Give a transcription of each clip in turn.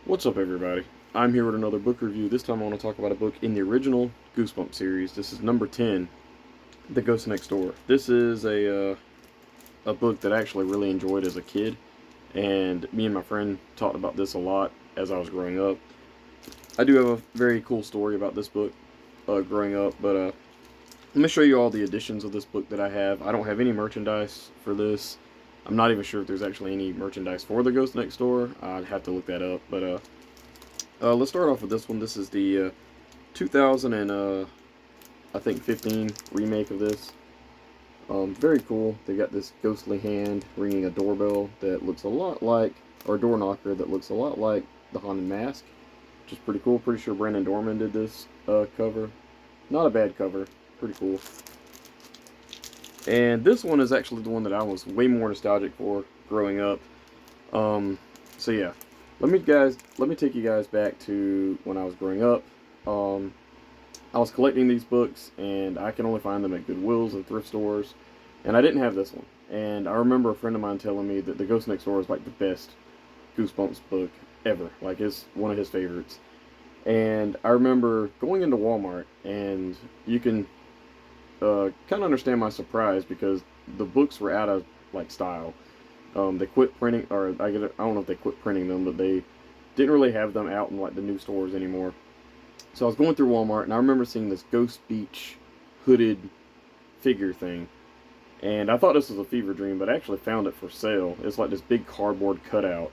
What's up, everybody? I'm here with another book review. This time I want to talk about a book in the original Goosebumps series. This is number 10, The Ghost Next Door. This is a book that I actually really enjoyed as a kid, and me and my friend talked about this a lot as I was growing up. I do have a very cool story about this book growing up, but let me show you all the editions of this book that I have. I don't have any merchandise for this. I'm not even sure if there's actually any merchandise for The Ghost Next Door. I'd have to look that up, but let's start off with this one. This is the 2000 and I think 15 remake of this. Very cool. They got this ghostly hand ringing a doorbell that looks a lot like, or a door knocker that looks a lot like the Haunted Mask, which is pretty cool. Pretty sure Brandon Dorman did this cover. Not a bad cover. Pretty cool. And this one is actually the one that I was way more nostalgic for growing up. Um, so yeah, let me take you guys back to when I was growing up. Um, I was collecting these books, and I can only find them at Goodwills and thrift stores, and I didn't have this one. And I remember a friend of mine telling me that The Ghost Next Door is like the best Goosebumps book ever. Like, it's one of his favorites. And I remember going into Walmart, and you can kind of understand my surprise because the books were out of like style. They quit printing, or I don't know if they quit printing them, but they didn't really have them out in like the new stores anymore. So I was going through Walmart, and I remember seeing this Ghost Beach hooded figure thing, and I thought this was a fever dream, but I actually found it for sale. It's like this big cardboard cutout,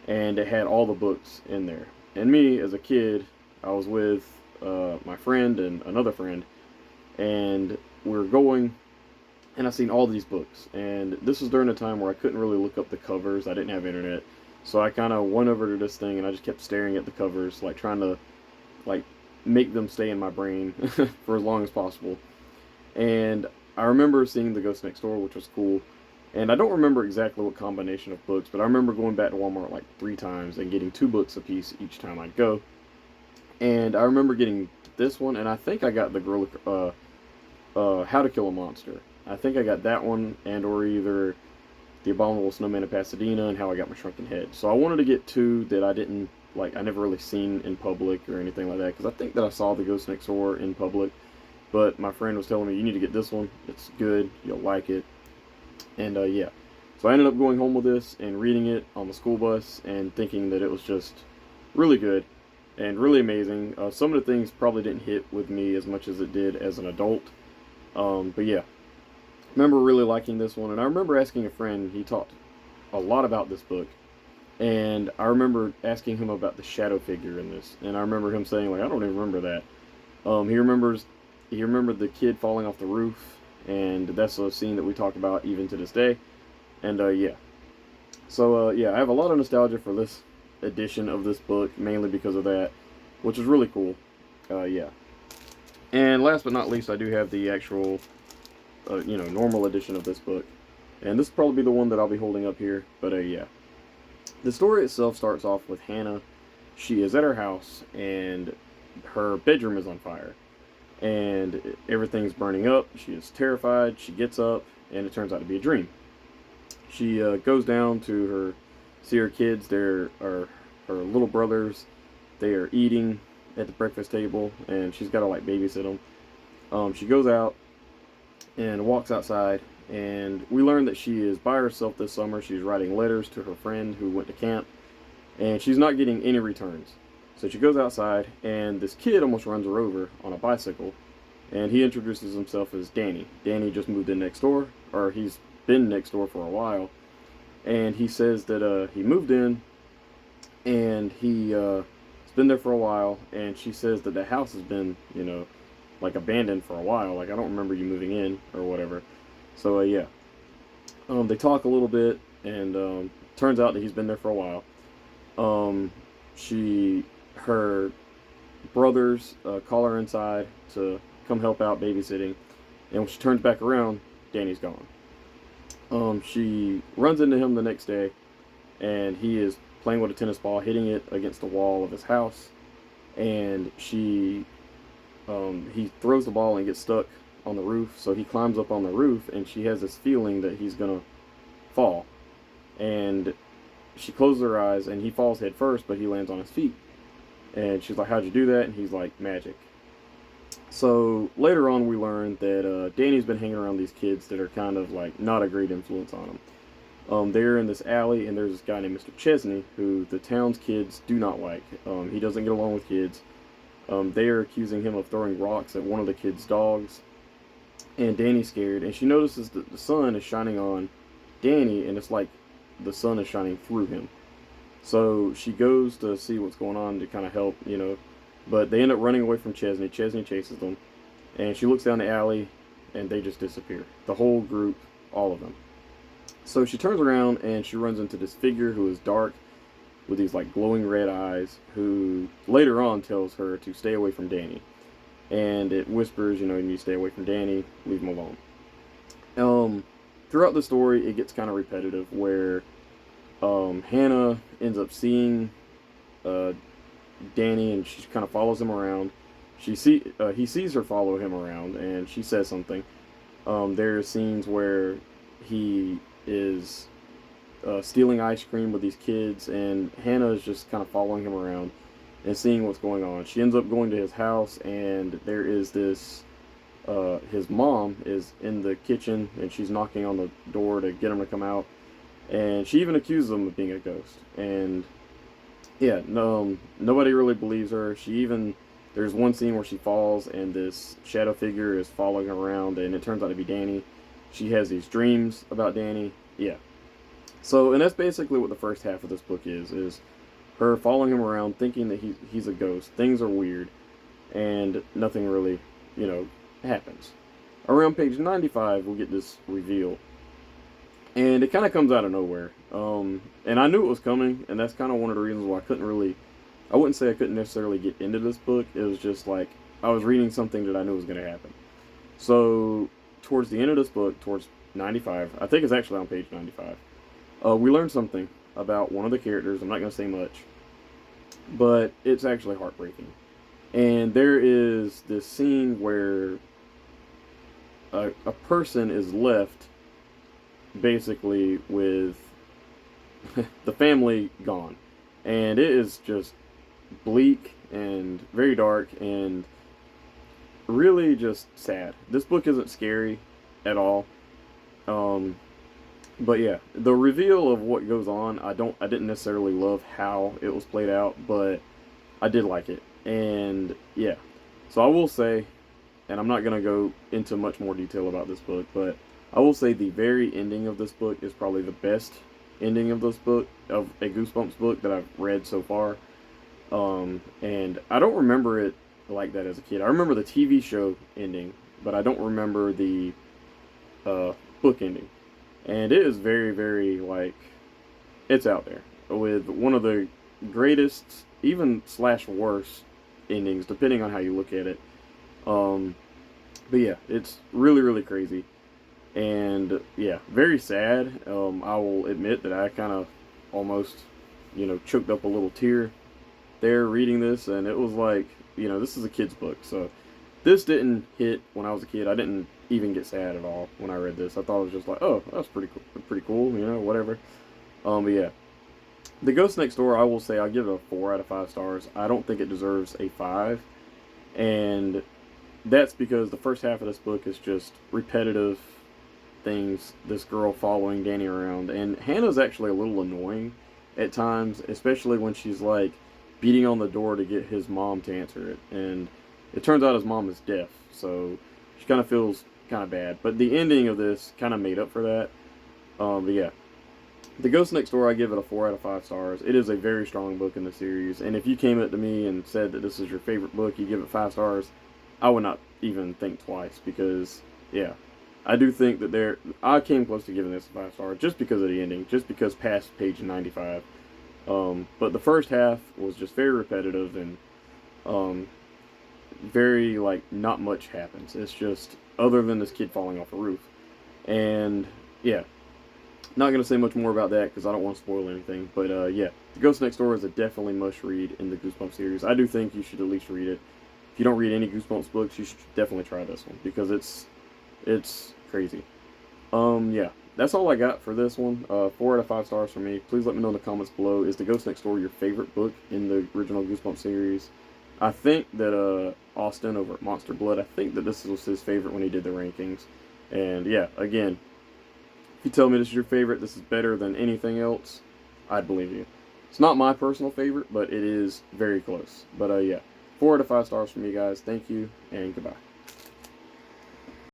and it had all the books in there. And me, as a kid, I was with my friend and another friend, and we were going, and I seen all these books. And this was during a time where I couldn't really look up the covers. I didn't have internet, so I kind of went over to this thing, and I just kept staring at the covers, like trying to like make them stay in my brain for as long as possible. And I remember seeing The Ghost Next Door, which was cool. And I don't remember exactly what combination of books, but I remember going back to Walmart like 3 times and getting 2 books a piece each time I'd go. And I remember getting this one, and I think I got the Gorilla, How to Kill a Monster. I think I got that one, and or either The Abominable Snowman of Pasadena and How I Got My Shrunken Head. So I wanted to get two that I didn't like. I never really seen in public or anything like that, because I think that I saw The Ghost Next Door in public, but my friend was telling me you need to get this one. It's good. You'll like it. And yeah, so I ended up going home with this and reading it on the school bus and thinking that it was just really good and really amazing. Some of the things probably didn't hit with me as much as it did as an adult. But yeah, I remember really liking this one, and I remember asking a friend. He talked a lot about this book, and I remember asking him about the shadow figure in this, and I remember him saying like, I don't even remember that. He remembers he remembered the kid falling off the roof, and that's a scene that we talk about even to this day. And yeah, so yeah, I have a lot of nostalgia for this edition of this book, mainly because of that, which is really cool. Yeah, and last but not least, I do have the actual normal edition of this book, and this will probably be the one that I'll be holding up here. But yeah, the story itself starts off with Hannah. She is at her house, and her bedroom is on fire, and everything's burning up. She is terrified. She gets up, and it turns out to be a dream. She goes down to see her kids. There are her little brothers. They are eating at the breakfast table, and she's got to like babysit them. She goes out and walks outside, and we learn that she is by herself this summer. She's writing letters to her friend who went to camp, and she's not getting any returns. So she goes outside, and this kid almost runs her over on a bicycle, and he introduces himself as Danny. Danny just moved in next door, or he's been next door for a while, and he says that he moved in, and he's been there for a while, and she says that the house has been, like abandoned for a while. Like, I don't remember you moving in or whatever. So yeah, they talk a little bit, and turns out that he's been there for a while. Um, her brothers call her inside to come help out babysitting, and when she turns back around, Danny's gone. She runs into him the next day, and he is playing with a tennis ball, hitting it against the wall of his house, and he throws the ball and gets stuck on the roof. So he climbs up on the roof, and she has this feeling that he's gonna fall, and she closes her eyes, and he falls head first, but he lands on his feet. And she's like, "How'd you do that?" And he's like, "Magic." So later on, we learn that Danny's been hanging around these kids that are kind of like not a great influence on him. They're in this alley, and there's this guy named Mr. Chesney who the town's kids do not like. He doesn't get along with kids. They are accusing him of throwing rocks at one of the kids' dogs, and Danny's scared, and she notices that the sun is shining on Danny, and it's like the sun is shining through him. So she goes to see what's going on to kind of help, but they end up running away from Chesney. Chesney chases them, and she looks down the alley, and they just disappear. The whole group, all of them. So she turns around, and she runs into this figure who is dark, with these like glowing red eyes, who later on tells her to stay away from Danny. And it whispers, you need to stay away from Danny, leave him alone. Throughout the story, it gets kind of repetitive, where Hannah ends up seeing Danny, and she kind of follows him around. He sees her follow him around, and she says something. There are scenes where he is stealing ice cream with these kids, and Hannah is just kind of following him around and seeing what's going on. She ends up going to his house, and there is this. His mom is in the kitchen, and she's knocking on the door to get him to come out. And she even accuses him of being a ghost. And yeah, no, nobody really believes her. There's one scene where she falls, and this shadow figure is following her around, and it turns out to be Danny. She has these dreams about Danny. Yeah. So, and that's basically what the first half of this book is her following him around, thinking that he's a ghost. Things are weird, and nothing really, happens. Around page 95, we'll get this reveal. And it kind of comes out of nowhere. And I knew it was coming, and that's kind of one of the reasons why I wouldn't say I couldn't necessarily get into this book. It was just like, I was reading something that I knew was going to happen. So, towards the end of this book, towards 95, I think it's actually on page 95, we learned something about one of the characters. I'm not going to say much, but it's actually heartbreaking. And there is this scene where a person is left basically with the family gone, and it is just bleak and very dark and really just sad. This book isn't scary at all, but yeah, the reveal of what goes on, I didn't necessarily love how it was played out, but I did like it. And yeah, so I will say, and I'm not going to go into much more detail about this book, but I will say the very ending of this book is probably the best ending of this book, of a Goosebumps book that I've read so far. And I don't remember it like that as a kid. I remember the TV show ending, but I don't remember the book ending. And it is very, very, it's out there, with one of the greatest, even / worst endings, depending on how you look at it. But yeah, it's really, really crazy. And yeah, very sad. I will admit that I kind of almost, choked up a little tear there reading this. And it was like, this is a kid's book. So this didn't hit when I was a kid. I didn't even get sad at all when I read this. I thought it was just like, oh, that's pretty cool, whatever. But yeah. The Ghost Next Door, I will say, I'll give it a 4 out of 5 stars. I don't think it deserves a 5. And that's because the first half of this book is just repetitive things. This girl following Danny around. And Hannah's actually a little annoying at times, especially when she's like beating on the door to get his mom to answer it. And it turns out his mom is deaf. So she kind of feels kind of bad. But the ending of this kind of made up for that. But yeah. The Ghost Next Door, I give it a 4 out of 5 stars. It is a very strong book in the series, and if you came up to me and said that this is your favorite book, you give it 5 stars, I would not even think twice, because, yeah, I do think that I came close to giving this a 5 stars just because of the ending, just because past page 95. But the first half was just very repetitive, and very, not much happens. It's just, other than this kid falling off a roof. And, yeah. Not going to say much more about that because I don't want to spoil anything. But yeah, The Ghost Next Door is a definitely must read in the Goosebumps series. I do think you should at least read it. If you don't read any Goosebumps books, you should definitely try this one because it's crazy. Yeah. that's all I got for this one. 4 out of 5 stars for me. Please let me know in the comments below. Is The Ghost Next Door your favorite book in the original Goosebumps series? I think that Austin over at Monster Blood, I think that this was his favorite when he did the rankings. And yeah, again, if you tell me this is your favorite, this is better than anything else, I'd believe you. It's not my personal favorite, but it is very close. But yeah, 4 out of 5 stars from me, guys. Thank you, and goodbye.